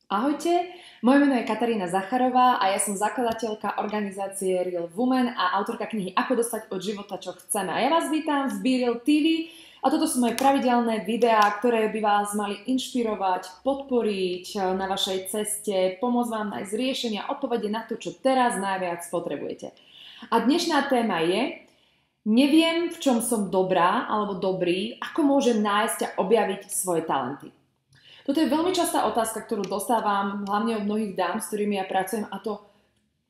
Ahojte, moje meno je Katarína Zacharová a ja som zakladateľka organizácie Real Women a autorka knihy Ako dostať od života, čo chceme. A ja vás vítam v Be Real TV a toto sú moje pravidelné videá, ktoré by vás mali inšpirovať, podporiť na vašej ceste, pomôcť vám nájsť riešenia, odpovede na to, čo teraz najviac potrebujete. A dnešná téma je: neviem, v čom som dobrá alebo dobrý, ako môžem nájsť a objaviť svoje talenty. Toto je veľmi častá otázka, ktorú dostávam hlavne od mnohých dám, s ktorými ja pracujem, a to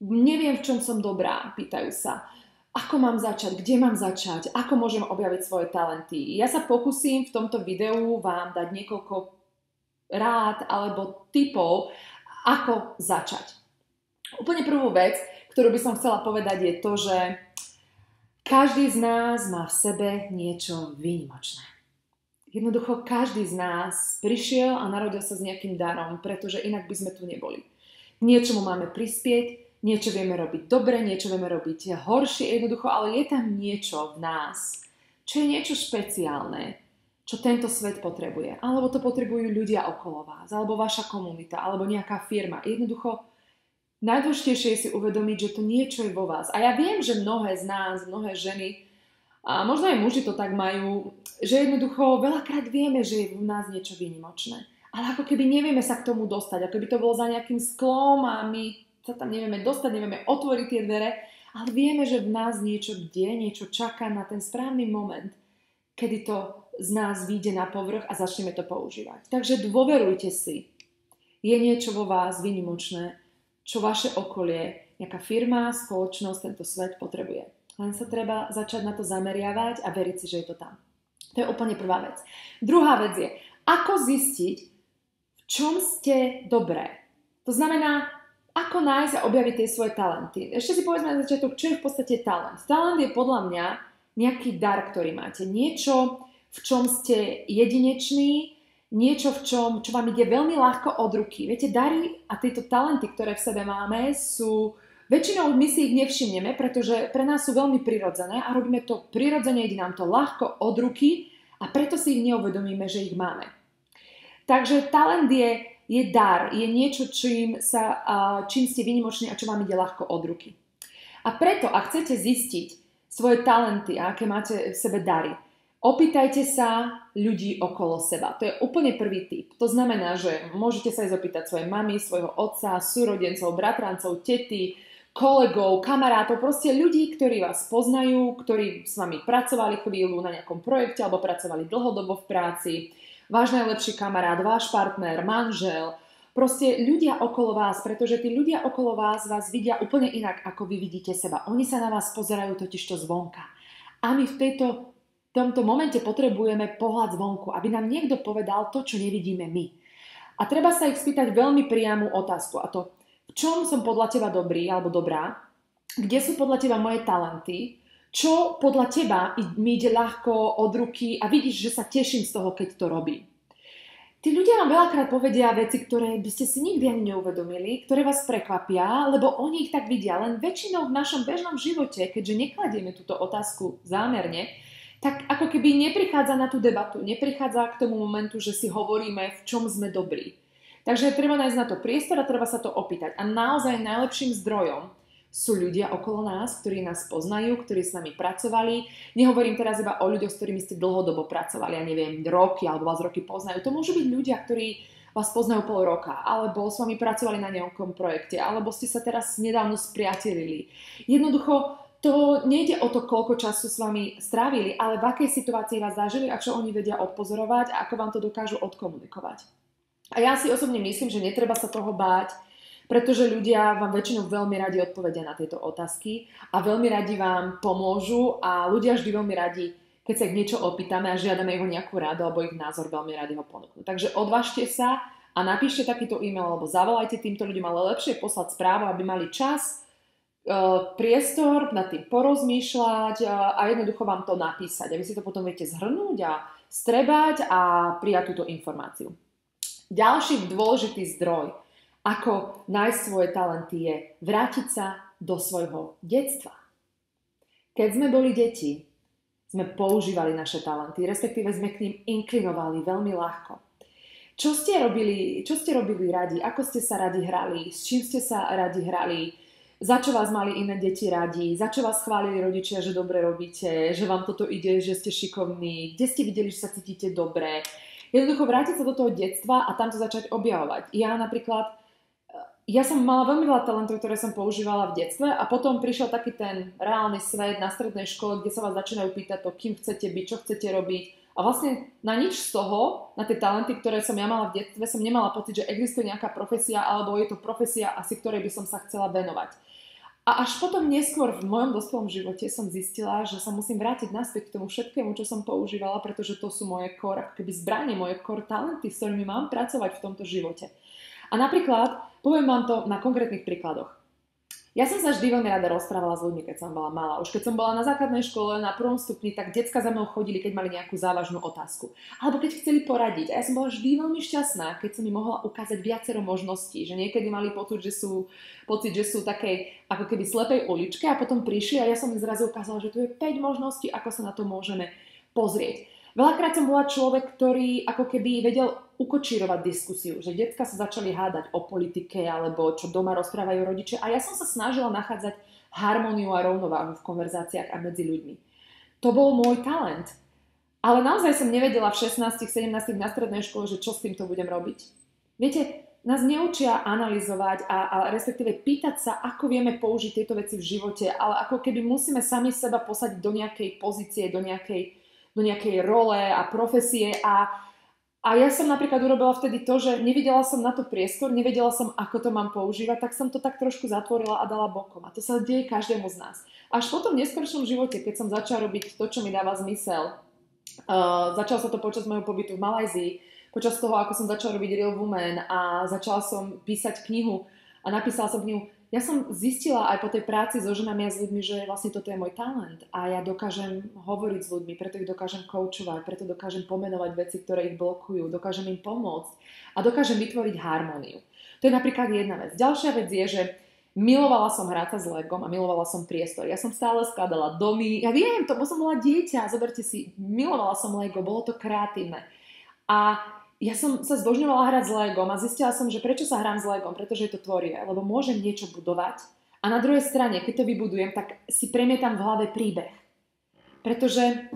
neviem, v čom som dobrá, pýtajú sa. Ako mám začať, kde mám začať, ako môžem objaviť svoje talenty. Ja sa pokúsim v tomto videu vám dať niekoľko rád alebo tipov, ako začať. Úplne prvú vec, ktorú by som chcela povedať, je to, že každý z nás má v sebe niečo výnimočné. Jednoducho každý z nás prišiel a narodil sa s nejakým darom, pretože inak by sme tu neboli. Niečomu máme prispieť, niečo vieme robiť dobre, niečo vieme robiť horšie, jednoducho, ale je tam niečo v nás, čo je niečo špeciálne, čo tento svet potrebuje. Alebo to potrebujú ľudia okolo vás, alebo vaša komunita, alebo nejaká firma. Jednoducho, najdôležitejšie je si uvedomiť, že to niečo je vo vás. A ja viem, že mnohé z nás, mnohé ženy, a možno aj muži to tak majú, že jednoducho veľakrát vieme, že je v nás niečo výnimočné. Ale ako keby nevieme sa k tomu dostať, ako keby to bolo za nejakým sklom a my sa tam nevieme dostať, nevieme otvoriť tie dvere, ale vieme, že v nás niečo bdie, niečo čaká na ten správny moment, kedy to z nás vyjde na povrch a začneme to používať. Takže dôverujte si. Je niečo vo vás výnimočné, čo vaše okolie, nejaká firma, spoločnosť, tento svet potrebuje. Len sa treba začať na to zameriavať a veriť si, že je to tam. To je úplne prvá vec. Druhá vec je, ako zistiť, v čom ste dobré. To znamená, ako nájsť a objaviť tie svoje talenty. Ešte si povedzme na začiatok, čo je v podstate talent. Talent je podľa mňa nejaký dar, ktorý máte. Niečo, v čom ste jedineční, niečo, čo vám ide veľmi ľahko od ruky. Viete, dary a tieto talenty, ktoré v sebe máme, sú... Väčšinou my si ich nevšimneme, pretože pre nás sú veľmi prirodzené a robíme to prirodzene, ide nám to ľahko od ruky a preto si ich neuvedomíme, že ich máme. Takže talent je dar, je niečo, čím ste výnimoční a čo vám ide ľahko od ruky. A preto, ak chcete zistiť svoje talenty a aké máte v sebe dary, opýtajte sa ľudí okolo seba. To je úplne prvý tip. To znamená, že môžete sa aj opýtať svojej mamy, svojho otca, súrodencov, bratrancov, tety, kolegov, kamarátov, proste ľudí, ktorí vás poznajú, ktorí s vami pracovali chvíľu na nejakom projekte alebo pracovali dlhodobo v práci, váš najlepší kamarát, váš partner, manžel, proste ľudia okolo vás, pretože tí ľudia okolo vás vidia úplne inak, ako vy vidíte seba. Oni sa na vás pozerajú totižto zvonka. A my v tomto momente potrebujeme pohľad zvonku, aby nám niekto povedal to, čo nevidíme my. A treba sa ich spýtať veľmi priamu otázku, a to: v čom som podľa teba dobrý alebo dobrá? Kde sú podľa teba moje talenty? Čo podľa teba mi ide ľahko od ruky a vidíš, že sa teším z toho, keď to robím? Tí ľudia vám veľakrát povedia veci, ktoré by ste si nikdy ani neuvedomili, ktoré vás prekvapia, lebo oni ich tak vidia. Len väčšinou v našom bežnom živote, keďže nekladieme túto otázku zámerne, tak ako keby neprichádza na tú debatu, neprichádza k tomu momentu, že si hovoríme, v čom sme dobrí. Takže treba nájsť na to priestor a treba sa to opýtať. A naozaj najlepším zdrojom sú ľudia okolo nás, ktorí nás poznajú, ktorí s nami pracovali. Nehovorím teraz iba o ľuďoch, s ktorými ste dlhodobo pracovali, ja neviem, roky, alebo vás roky poznajú. To môžu byť ľudia, ktorí vás poznajú pol roka, alebo s vami pracovali na nejakom projekte, alebo ste sa teraz nedávno spriatelili. Jednoducho, to nejde o to, koľko času s vami strávili, ale v akej situácii vás zažili a čo oni vedia odpozorovať a ako vám to dokážu odkomunikovať. A ja si osobne myslím, že netreba sa toho báť, pretože ľudia vám väčšinou veľmi radi odpovedia na tieto otázky a veľmi radi vám pomôžu a ľudia vždy veľmi radi, keď sa ich niečo opýtame a žiadame ich o nejakú radu alebo ich názor, veľmi radi ho ponúknú. Takže odvážte sa a napíšte takýto e-mail alebo zavolajte týmto ľuďom, ale lepšie je poslať správu, aby mali čas, priestor nad tým porozmýšľať a jednoducho vám to napísať. A vy si to potom viete zhrnúť a strebať a prijať túto informáciu. Ďalší dôležitý zdroj, ako nájsť svoje talenty, je vrátiť sa do svojho detstva. Keď sme boli deti, sme používali naše talenty, respektíve sme k ním inklinovali veľmi ľahko. Čo ste robili radi? Ako ste sa radi hrali? S čím ste sa radi hrali? Za čo vás mali iné deti radi? Za čo vás chválili rodičia, že dobre robíte? Že vám toto ide, že ste šikovní? Kde ste videli, že sa cítite dobre? Jednoducho vrátiť sa do toho detstva a tam to začať objavovať. Ja som mala veľmi veľa talentov, ktoré som používala v detstve a potom prišiel taký ten reálny svet na strednej škole, kde sa vás začínajú pýtať to, kým chcete byť, čo chcete robiť. A vlastne na nič z toho, na tie talenty, ktoré som ja mala v detstve, som nemala pocit, že existuje nejaká profesia alebo je to profesia asi ktorej by som sa chcela venovať. A až potom neskôr v mojom dospelom živote som zistila, že sa musím vrátiť naspäť k tomu všetkému, čo som používala, pretože to sú moje core, ako keby zbranie, moje core talenty, s ktorými mám pracovať v tomto živote. A napríklad, poviem vám to na konkrétnych príkladoch. Ja som sa vždy veľmi rada rozprávala s ľuďmi, keď som bola malá. Už keď som bola na základnej škole, na prvom stupni, tak decka za mnou chodili, keď mali nejakú závažnú otázku. Alebo keď chceli poradiť. A ja som bola vždy veľmi šťastná, keď som im mohla ukázať viacero možností. Že niekedy mali pocit, že sú takej ako keby slepej uličke a potom prišli a ja som im zrazu ukázala, že tu je 5 možností, ako sa na to môžeme pozrieť. Veľakrát som bola človek, ktorý ako keby vedel ukočírovať diskusiu, že decka sa začali hádať o politike alebo čo doma rozprávajú rodičia a ja som sa snažila nachádzať harmóniu a rovnováhu v konverzáciách a medzi ľuďmi. To bol môj talent. Ale naozaj som nevedela v 16-17 na strednej škole, že čo s týmto budem robiť. Viete, nás neučia analyzovať a respektíve pýtať sa, ako vieme použiť tieto veci v živote, ale ako keby musíme sami seba posadiť do nejakej pozície, do nejakej role a profesie a ja som napríklad urobila vtedy to, že nevidela som na to priestor, nevedela som, ako to mám používať, tak som to tak trošku zatvorila a dala bokom. A to sa deje každému z nás. Až potom v neskoršom živote, keď som začala robiť to, čo mi dáva zmysel, začalo sa to počas môjho pobytu v Malajzii, počas toho, ako som začala robiť Real Woman a začala som písať knihu a napísala som knihu. Ja som zistila aj po tej práci so ženami a s ľuďmi, že vlastne toto je môj talent a ja dokážem hovoriť s ľuďmi, preto ich dokážem koučovať, preto dokážem pomenovať veci, ktoré ich blokujú, dokážem im pomôcť a dokážem vytvoriť harmóniu. To je napríklad jedna vec. Ďalšia vec je, že milovala som hrať sa s Legom a milovala som priestor. Ja som stále skladala domy, ja viem, to som bola dieťa, zoberte si, milovala som Lego, bolo to kreatívne. A ja som sa zbožňovala hrať s Legom a zistila som, že prečo sa hrám s Legom, pretože je to tvorivé, lebo môžem niečo budovať a na druhej strane, keď to vybudujem, tak si premietam v hlave príbeh. Pretože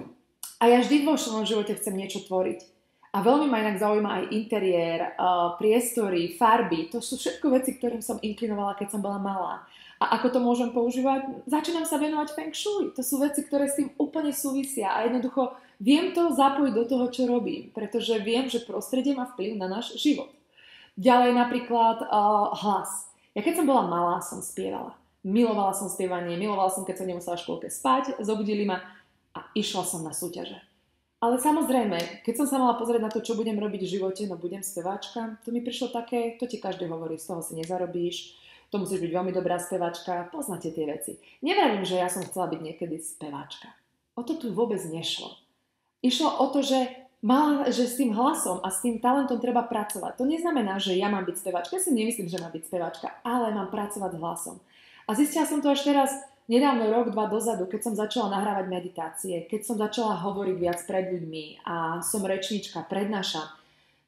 a ja vždy vo svojom živote chcem niečo tvoriť. A veľmi ma inak zaujíma aj interiér, priestory, farby, to sú všetko veci, ktorým som inklinovala, keď som bola malá. A ako to môžem používať? Začínam sa venovať Feng Shui. To sú veci, ktoré s tým úplne súvisia a jednoducho viem to zapojiť do toho, čo robím, pretože viem, že prostredie má vplyv na náš život. Ďalej napríklad hlas. Ja keď som bola malá, som spievala. Milovala som spievanie, milovala som, keď som nemusela v škôlke spať, zobudili ma a išla som na súťaže. Ale samozrejme, keď som sa mala pozrieť na to, čo budem robiť v živote, no budem speváčka, to mi prišlo také, to ti každý hovorí, z toho si nezarobíš, to musíš byť veľmi dobrá speváčka, poznáte tie veci. Nevravím, že ja som chcela byť niekedy speváčka. O to tu vôbec nešlo. Išlo o to, že s tým hlasom a s tým talentom treba pracovať. To neznamená, že ja mám byť speváčka. Ja si nemyslím, že mám byť speváčka, ale mám pracovať s hlasom. A zistila som to až teraz, nedávno, rok, 2 dozadu, keď som začala nahrávať meditácie, keď som začala hovoriť viac pred ľuďmi a som rečníčka, prednášam.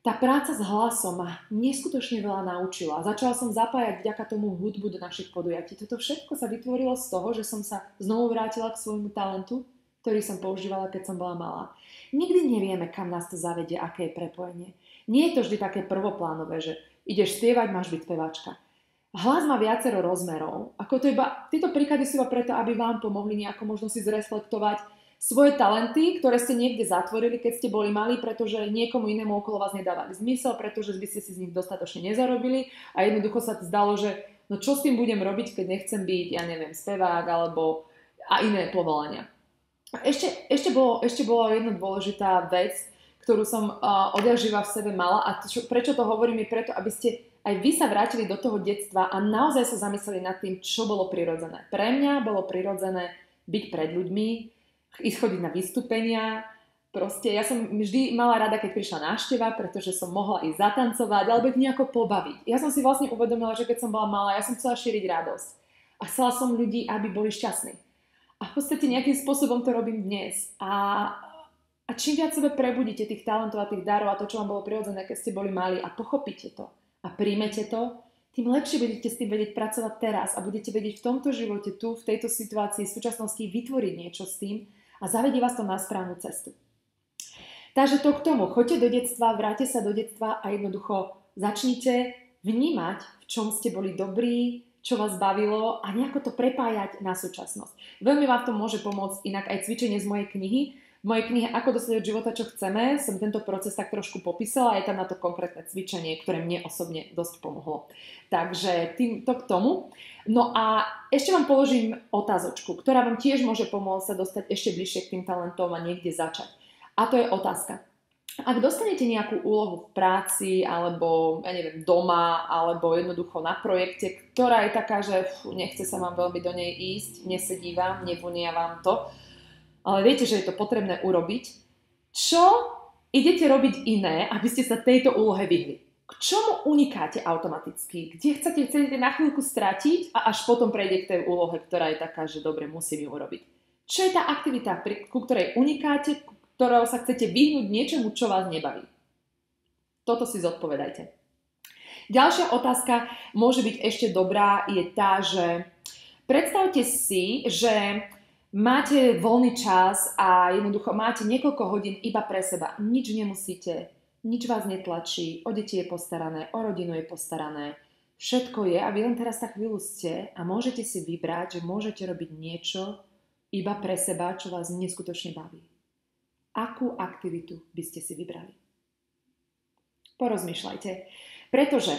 Tá práca s hlasom ma neskutočne veľa naučila. Začala som zapájať vďaka tomu hudbu do našich podujatí. Toto všetko sa vytvorilo z toho, že som sa znovu vrátila k svojmu talentu, ktorý som používala, keď som bola malá. Nikdy nevieme, kam nás to zavedie, aké je prepojenie. Nie je to vždy také prvoplánové, že ideš spievať, máš byť speváčka. Hlas má viacero rozmerov. Tieto príklady sú iba preto, aby vám pomohli nejako možno si zreflektovať svoje talenty, ktoré ste niekde zatvorili, keď ste boli malí, pretože niekomu inému okolo vás nedávali zmysel, pretože by ste si z nich dostatočne nezarobili a jednoducho sa zdalo, že no čo s tým budem robiť, keď nechcem byť, ja neviem, spevák alebo a iné povolania. Ešte bola jedna dôležitá vec, ktorú som odjakživa v sebe mala a prečo to hovorím je preto, aby ste aj vy sa vrátili do toho detstva a naozaj sa zamysleli nad tým, čo bolo prirodzené. Pre mňa bolo prirodzené byť pred ľuďmi, ísť chodiť na vystúpenia. Proste ja som vždy mala rada, keď prišla návšteva, pretože som mohla ísť zatancovať alebo ich nejako pobaviť. Ja som si vlastne uvedomila, že keď som bola malá, ja som chcela šíriť radosť. A chcela som ľudí, aby boli šťastní. A v podstate nejakým spôsobom to robím dnes. A A čím viac sebe prebudíte tých talentov a tých darov a to, čo vám bolo prirodzené, keď ste boli mali a pochopíte to a príjmete to, tým lepšie budete s tým vedieť pracovať teraz a budete vedieť v tomto živote, tu, v tejto situácii, v súčasnosti vytvoriť niečo s tým a zavedie vás to na správnu cestu. Takže to k tomu. Choďte do detstva, vráťte sa do detstva a jednoducho začnite vnímať, v čom ste boli dobrí, čo vás bavilo a nejako to prepájať na súčasnosť. Veľmi vám to môže pomôcť inak aj cvičenie z mojej knihy. V mojej knihe Ako dostať od života, čo chceme, som tento proces tak trošku popísala a je tam na to konkrétne cvičenie, ktoré mne osobne dosť pomohlo. Takže to k tomu. No a ešte vám položím otázočku, ktorá vám tiež môže pomôcť sa dostať ešte bližšie k tým talentom a niekde začať. A to je otázka. Ak dostanete nejakú úlohu v práci, alebo ja neviem, doma, alebo jednoducho na projekte, ktorá je taká, že nechce sa vám veľmi do nej ísť, nesedí vám, nevonia vám to, ale viete, že je to potrebné urobiť, čo idete robiť iné, aby ste sa tejto úlohe vyhli? K čomu unikáte automaticky? Kde chcete na chvíľku stratiť a až potom prejde k tej úlohe, ktorá je taká, že dobre, musím ju urobiť? Čo je tá aktivita, ku ktorej unikáte, ktorou sa chcete vyhnúť niečomu, čo vás nebaví? Toto si zodpovedajte. Ďalšia otázka môže byť ešte dobrá, je tá, že predstavte si, že máte voľný čas a jednoducho máte niekoľko hodín iba pre seba. Nič nemusíte, nič vás netlačí, o deti je postarané, o rodinu je postarané. Všetko je a vy len teraz tak chvíľu ste a môžete si vybrať, že môžete robiť niečo iba pre seba, čo vás neskutočne baví. Akú aktivitu by ste si vybrali? Porozmýšľajte. Pretože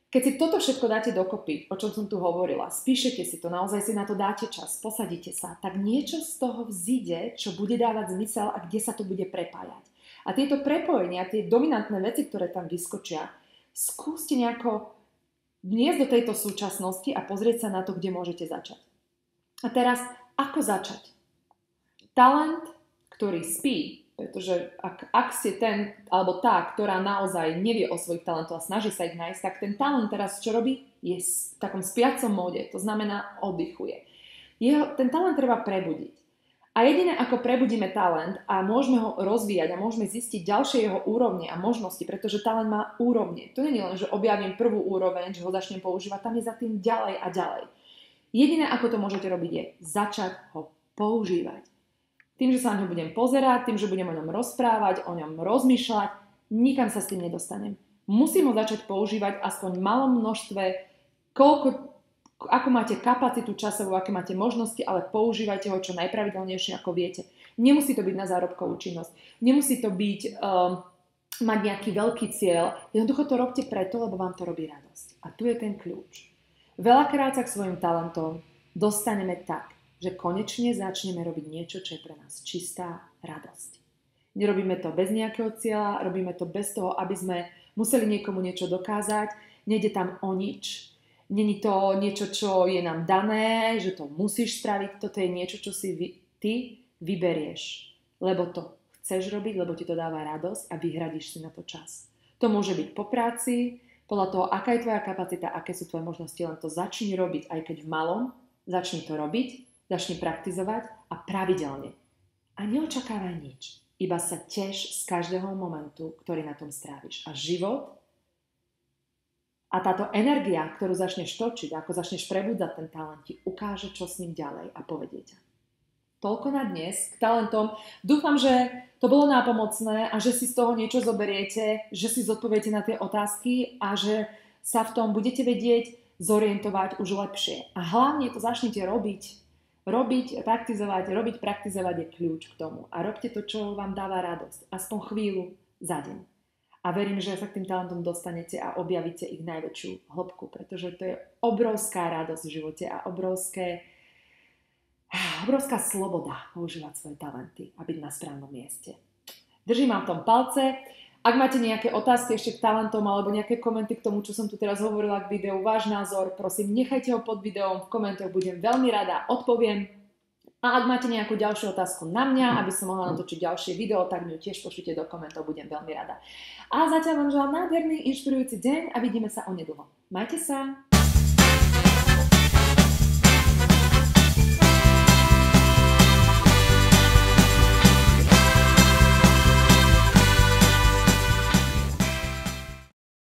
keď si toto všetko dáte dokopy, o čom som tu hovorila, spíšete si to, naozaj si na to dáte čas, posadíte sa, tak niečo z toho vzíde, čo bude dávať zmysel a kde sa to bude prepájať. A tieto prepojenia, tie dominantné veci, ktoré tam vyskočia, skúste nejako vniesť do tejto súčasnosti a pozrieť sa na to, kde môžete začať. A teraz, ako začať? Talent, ktorý spí, pretože ak ste ten alebo tá, ktorá naozaj nevie o svojich talentoch a snaží sa ich nájsť, tak ten talent teraz čo robí? Je v takom spiacom móde, to znamená oddychuje. Ten talent treba prebudiť. A jediné, ako prebudíme talent a môžeme ho rozvíjať a môžeme zistiť ďalšie jeho úrovne a možnosti, pretože talent má úrovne. To nie je len, že objavím prvú úroveň, že ho začnem používať, tam je za tým ďalej a ďalej. Jediné, ako to môžete robiť, je začať ho používať. Tým, že sa na ňo budem pozerať, tým, že budem o ňom rozprávať, o ňom rozmýšľať, nikam sa s tým nedostanem. Musím ho začať používať aspoň v malom množstve, ako máte kapacitu časovú, aké máte možnosti, ale používajte ho čo najpravidelnejšie, ako viete. Nemusí to byť na zárobkovú činnosť, nemusí to byť mať nejaký veľký cieľ, jednoducho to robte preto, lebo vám to robí radosť. A tu je ten kľúč. Veľakrát sa k svojim talentom dostaneme tak, že konečne začneme robiť niečo, čo je pre nás čistá radosť. Nerobíme to bez nejakého cieľa, robíme to bez toho, aby sme museli niekomu niečo dokázať, nejde tam o nič. Není to niečo, čo je nám dané, že to musíš spraviť, toto je niečo, čo si ty vyberieš, lebo to chceš robiť, lebo ti to dáva radosť a vyhradíš si na to čas. To môže byť po práci, podľa toho, aká je tvoja kapacita, aké sú tvoje možnosti, len to začni robiť, aj keď v malom, začni to robiť, začni praktizovať a pravidelne. A neočakávaj nič. Iba sa teš z každého momentu, ktorý na tom stráviš. A život a táto energia, ktorú začneš točiť, ako začneš prebudzať ten talent, ti ukáže, čo s ním ďalej a povedie ťa. Toľko na dnes k talentom. Dúfam, že to bolo nápomocné a že si z toho niečo zoberiete, že si zodpoviete na tie otázky a že sa v tom budete vedieť zorientovať už lepšie. A hlavne to začnite robiť, praktizovať je kľúč k tomu. A robte to, čo vám dáva radosť. Aspoň chvíľu za deň. A verím, že sa k tým talentom dostanete a objavíte ich najväčšiu hĺbku, pretože to je obrovská radosť v živote a obrovská sloboda používať svoje talenty a byť na správnom mieste. Držím vám v tom palce. Ak máte nejaké otázky ešte k talentom alebo nejaké komenty k tomu, čo som tu teraz hovorila k videu, váš názor, prosím, nechajte ho pod videom, v komentoch budem veľmi rada, odpoviem. A ak máte nejakú ďalšiu otázku na mňa, aby som mohla natočiť ďalšie video, tak mi ju tiež pošlite do komentov, budem veľmi rada. A zatiaľ vám želám nádherný, inšpirujúci deň a vidíme sa onedlho. Majte sa!